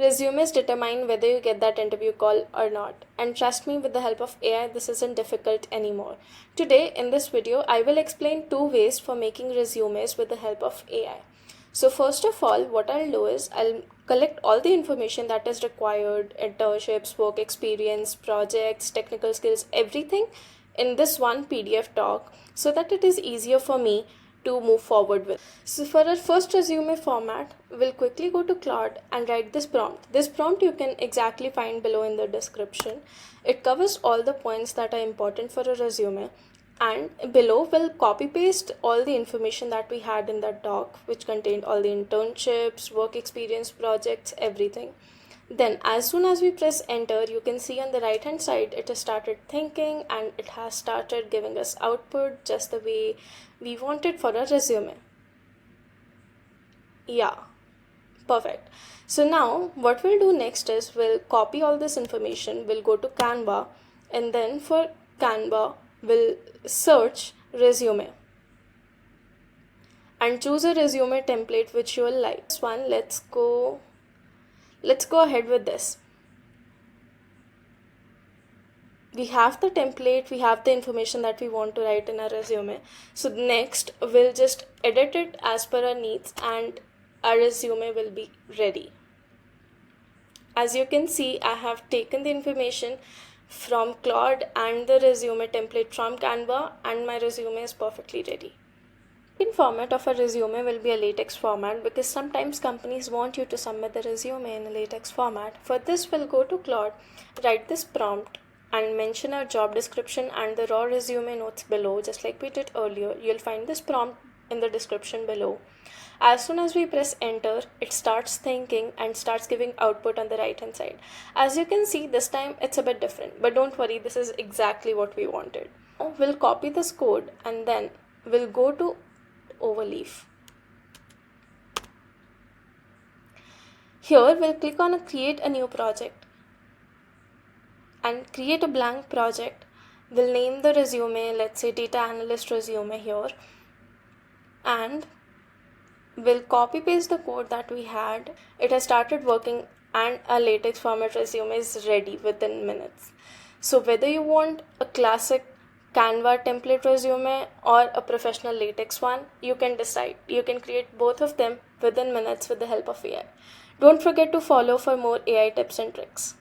Resumes determine whether you get that interview call or not. And trust me, with the help of AI, this isn't difficult anymore. Today, in this video, I will explain 2 ways for making resumes with the help of AI. So first of all, what I'll do is I'll collect all the information that is required, internships, work experience, projects, technical skills, everything in this one PDF doc so that it is easier for me to move forward with. So for our first resume format, we'll quickly go to Claude and write this prompt. This prompt you can exactly find below in the description. It covers all the points that are important for a resume. And below we'll copy paste all the information that we had in that doc, which contained all the internships, work experience, projects, everything. Then as soon as we press enter, you can see on the right hand side it has started thinking and it has started giving us output just the way we want it for a resume. Yeah, perfect. So now what we'll do next is we'll copy all this information, we'll go to Canva, and then for Canva we'll search resume and choose a resume template which you will like. This one, let's go ahead with this. We have the template, we have the information that we want to write in our resume. So next we'll just edit it as per our needs and our resume will be ready. As you can see, I have taken the information from Claude and the resume template from Canva, and my resume is perfectly ready. The format of a resume will be a LaTeX format because sometimes companies want you to submit the resume in a LaTeX format. For this, we'll go to Claude, write this prompt, and mention our job description and the raw resume notes below, just like we did earlier. You'll find this prompt in the description below. As soon as we press enter, it starts thinking and starts giving output on the right hand side. As you can see, this time it's a bit different, but don't worry, this is exactly what we wanted. Now we'll copy this code and then we'll go to Overleaf. Here we'll click on create a new project and create a blank project. We'll name the resume, let's say data analyst resume here, and we'll copy paste the code that we had. It has started working and a LaTeX format resume is ready within minutes. So whether you want a classic Canva template resume or a professional LaTeX one, you can decide. You can create both of them within minutes with the help of AI. Don't forget to follow for more AI tips and tricks.